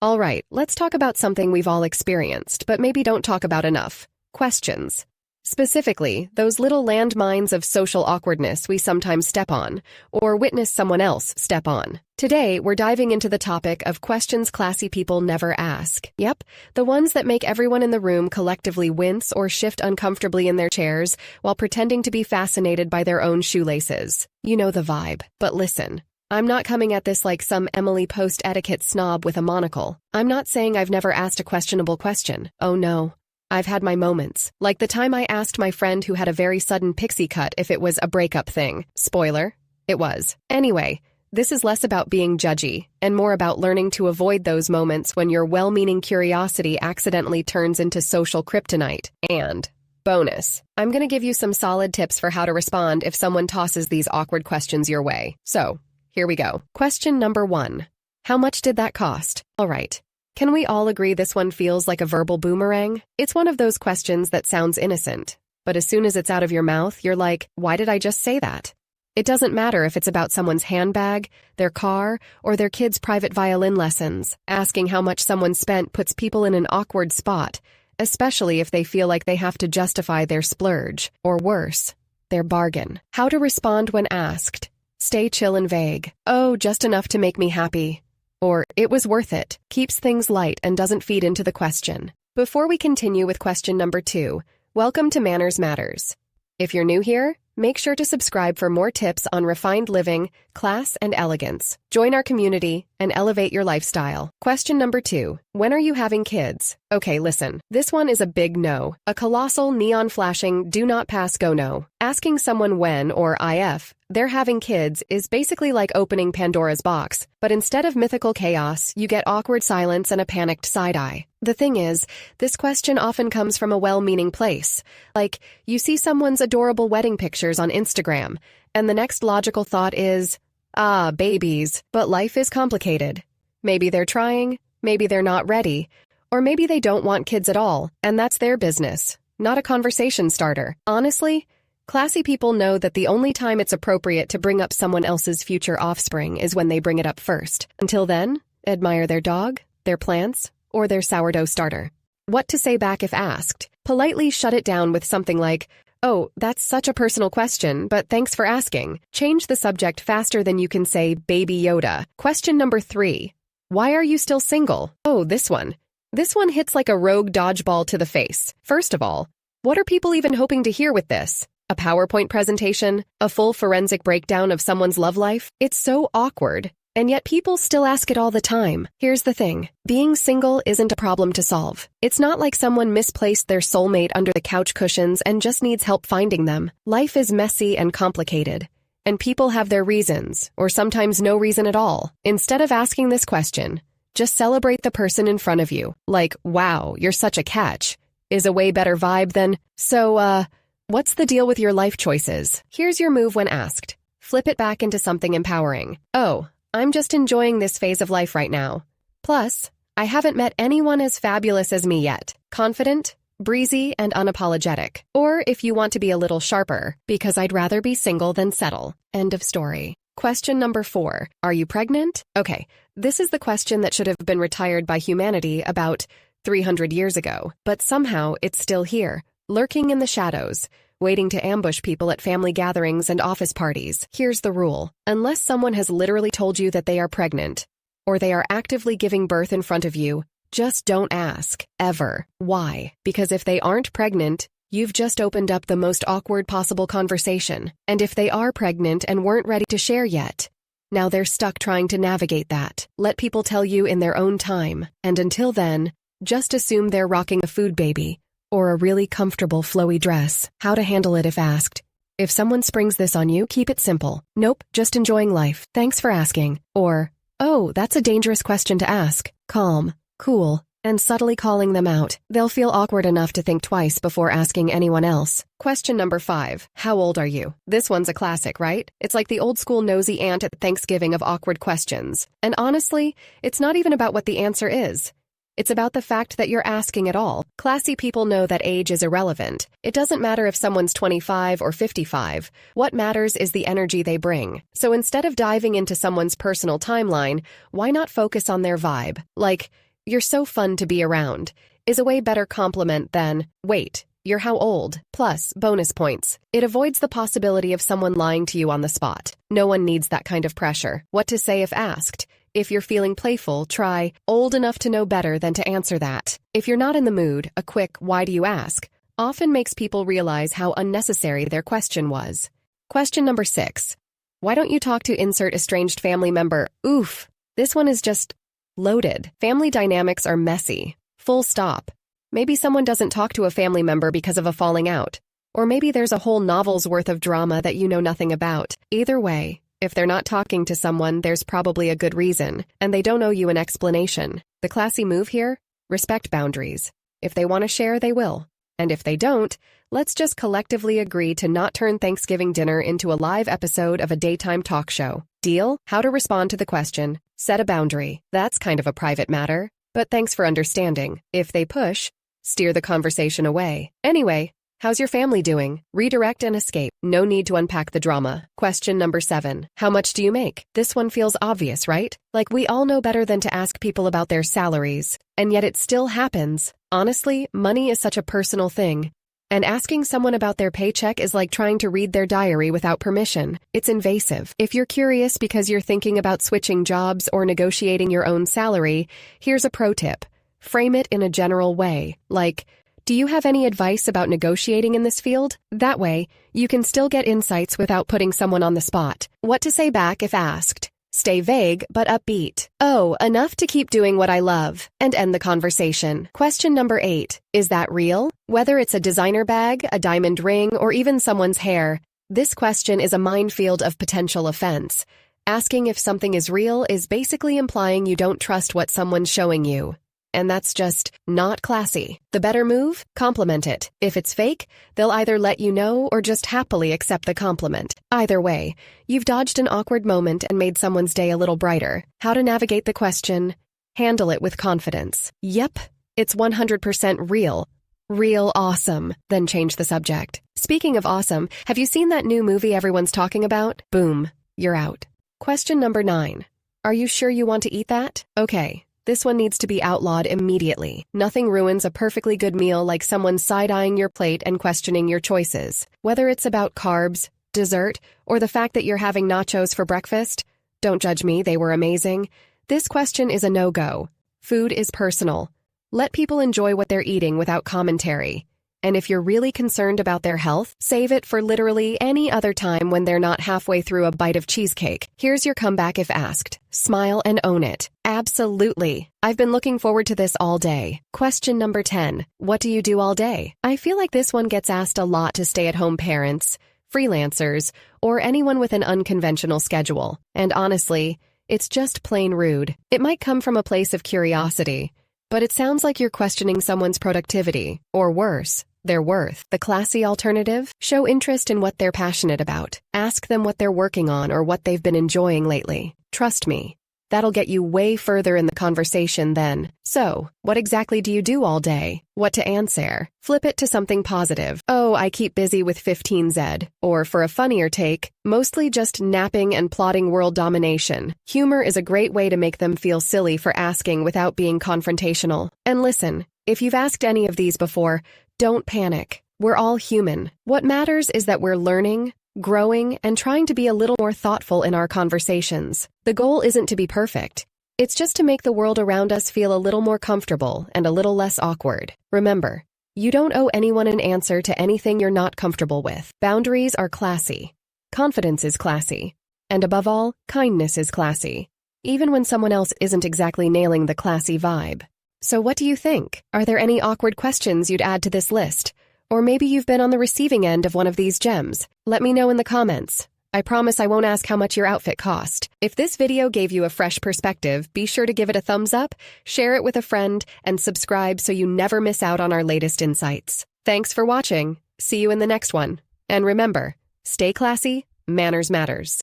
All right, let's talk about something we've all experienced, but maybe don't talk about enough. Questions. Specifically, those little landmines of social awkwardness we sometimes step on, or witness someone else step on. Today, we're diving into the topic of questions classy people never ask. Yep, the ones that make everyone in the room collectively wince or shift uncomfortably in their chairs while pretending to be fascinated by their own shoelaces. You know the vibe. But listen, I'm not coming at this like some Emily Post etiquette snob with a monocle. I'm not saying I've never asked a questionable question. Oh no. I've had my moments, like the time I asked my friend who had a very sudden pixie cut if it was a breakup thing. Spoiler, it was. Anyway, this is less about being judgy and more about learning to avoid those moments when your well-meaning curiosity accidentally turns into social kryptonite. And bonus, I'm going to give you some solid tips for how to respond if someone tosses these awkward questions your way. So, here we go. Question number 1. How much did that cost? All right. Can we all agree this one feels like a verbal boomerang? It's one of those questions that sounds innocent, but as soon as it's out of your mouth, you're like, why did I just say that? It doesn't matter if it's about someone's handbag, their car, or their kid's private violin lessons. Asking how much someone spent puts people in an awkward spot, especially if they feel like they have to justify their splurge, or worse, their bargain. How to respond when asked. Stay chill and vague. Oh, just enough to make me happy. Or, it was worth it, keeps things light and doesn't feed into the question. Before we continue with question number 2, welcome to Manners Matters. If you're new here, make sure to subscribe for more tips on refined living, class, and elegance. Join our community and elevate your lifestyle. Question number 2, when are you having kids? Okay, listen, this one is a big no. A colossal neon-flashing do not pass go no. Asking someone when, or if, they're having kids is basically like opening Pandora's box, but instead of mythical chaos, you get awkward silence and a panicked side-eye. The thing is, this question often comes from a well-meaning place. Like, you see someone's adorable wedding pictures on Instagram, and the next logical thought is, babies, but life is complicated. Maybe they're trying, maybe they're not ready, or maybe they don't want kids at all, and that's their business, not a conversation starter. Honestly, classy people know that the only time it's appropriate to bring up someone else's future offspring is when they bring it up first. Until then, admire their dog, their plants, or their sourdough starter. What to say back if asked? Politely shut it down with something like, oh, that's such a personal question, but thanks for asking. Change the subject faster than you can say Baby Yoda. Question number 3. Why are you still single? Oh, this one. This one hits like a rogue dodgeball to the face. First of all, what are people even hoping to hear with this? A PowerPoint presentation? A full forensic breakdown of someone's love life? It's so awkward. And yet people still ask it all the time. Here's the thing. Being single isn't a problem to solve. It's not like someone misplaced their soulmate under the couch cushions and just needs help finding them. Life is messy and complicated. And people have their reasons, or sometimes no reason at all. Instead of asking this question, just celebrate the person in front of you. Like, wow, you're such a catch, is a way better vibe than, so, what's the deal with your life choices? Here's your move when asked. Flip it back into something empowering. Oh, I'm just enjoying this phase of life right now. Plus, I haven't met anyone as fabulous as me yet. Confident, breezy, and unapologetic. Or if you want to be a little sharper, because I'd rather be single than settle. End of story. Question number 4. Are you pregnant? Okay, this is the question that should have been retired by humanity about 300 years ago. But somehow it's still here, lurking in the shadows, waiting to ambush people at family gatherings and office parties. Here's the rule. Unless someone has literally told you that they are pregnant, or they are actively giving birth in front of you, just don't ask, ever. Why? Because if they aren't pregnant, you've just opened up the most awkward possible conversation. And if they are pregnant and weren't ready to share yet, now they're stuck trying to navigate that. Let people tell you in their own time. And until then, just assume they're rocking a food baby, or a really comfortable flowy dress. How to handle it if asked. If someone springs this on you, keep it simple. Nope, just enjoying life. Thanks for asking. Or, oh, that's a dangerous question to ask. Calm, cool, and subtly calling them out. They'll feel awkward enough to think twice before asking anyone else. Question number 5. How old are you? This one's a classic, right? It's like the old school nosy aunt at Thanksgiving of awkward questions. And honestly, it's not even about what the answer is. It's about the fact that you're asking at all. Classy people know that age is irrelevant. It doesn't matter if someone's 25 or 55. What matters is the energy they bring. So instead of diving into someone's personal timeline, why not focus on their vibe? Like, "You're so fun to be around" is a way better compliment than, "Wait, you're how old?" Plus, bonus points. It avoids the possibility of someone lying to you on the spot. No one needs that kind of pressure. What to say if asked. If you're feeling playful, try, "Old enough to know better than to answer that." If you're not in the mood, a quick, "Why do you ask?" often makes people realize how unnecessary their question was. Question number 6. Why don't you talk to insert estranged family member? Oof. This one is just loaded. Family dynamics are messy. Full stop. Maybe someone doesn't talk to a family member because of a falling out. Or maybe there's a whole novel's worth of drama that you know nothing about. Either way, if they're not talking to someone, there's probably a good reason, and they don't owe you an explanation. The classy move here? Respect boundaries. If they want to share, they will. And if they don't, let's just collectively agree to not turn Thanksgiving dinner into a live episode of a daytime talk show. Deal? How to respond to the question. Set a boundary. That's kind of a private matter, but thanks for understanding. If they push, steer the conversation away. Anyway, how's your family doing? Redirect and escape. No need to unpack the drama. Question number 7. How much do you make? This one feels obvious, right? Like we all know better than to ask people about their salaries. And yet it still happens. Honestly, money is such a personal thing. And asking someone about their paycheck is like trying to read their diary without permission. It's invasive. If you're curious because you're thinking about switching jobs or negotiating your own salary, here's a pro tip. Frame it in a general way, like, "Do you have any advice about negotiating in this field?" That way, you can still get insights without putting someone on the spot. What to say back if asked. Stay vague but upbeat. "Oh, enough to keep doing what I love," and end the conversation. Question number 8. Is that real? Whether it's a designer bag, a diamond ring, or even someone's hair, this question is a minefield of potential offense. Asking if something is real is basically implying you don't trust what someone's showing you. And that's just not classy. The better move? Compliment it. If it's fake, they'll either let you know or just happily accept the compliment. Either way, you've dodged an awkward moment and made someone's day a little brighter. How to navigate the question? Handle it with confidence. Yep, it's 100% real. Real awesome. Then change the subject. Speaking of awesome, have you seen that new movie everyone's talking about? Boom, you're out. Question number 9. Are you sure you want to eat that? Okay. This one needs to be outlawed immediately. Nothing ruins a perfectly good meal like someone side-eyeing your plate and questioning your choices. Whether it's about carbs, dessert, or the fact that you're having nachos for breakfast, don't judge me, they were amazing. This question is a no-go. Food is personal. Let people enjoy what they're eating without commentary. And if you're really concerned about their health, save it for literally any other time when they're not halfway through a bite of cheesecake. Here's your comeback if asked. Smile and own it. Absolutely. I've been looking forward to this all day. Question number 10. What do you do all day? I feel like this one gets asked a lot to stay-at-home parents, freelancers, or anyone with an unconventional schedule. And honestly, it's just plain rude. It might come from a place of curiosity, but it sounds like you're questioning someone's productivity, or worse, their worth. The classy alternative? Show interest in what they're passionate about. Ask them what they're working on or what they've been enjoying lately. Trust me, that'll get you way further in the conversation than, "So, what exactly do you do all day?" What to answer? Flip it to something positive. "Oh, I keep busy with 15Z. Or for a funnier take, mostly just napping and plotting world domination. Humor is a great way to make them feel silly for asking without being confrontational. And listen, if you've asked any of these before, don't panic. We're all human. What matters is that we're learning, growing, and trying to be a little more thoughtful in our conversations. The goal isn't to be perfect. It's just to make the world around us feel a little more comfortable and a little less awkward. Remember, you don't owe anyone an answer to anything you're not comfortable with. Boundaries are classy. Confidence is classy. And above all, kindness is classy. Even when someone else isn't exactly nailing the classy vibe. So what do you think? Are there any awkward questions you'd add to this list? Or maybe you've been on the receiving end of one of these gems. Let me know in the comments. I promise I won't ask how much your outfit cost. If this video gave you a fresh perspective, be sure to give it a thumbs up, share it with a friend, and subscribe so you never miss out on our latest insights. Thanks for watching. See you in the next one. And remember, stay classy, manners matters.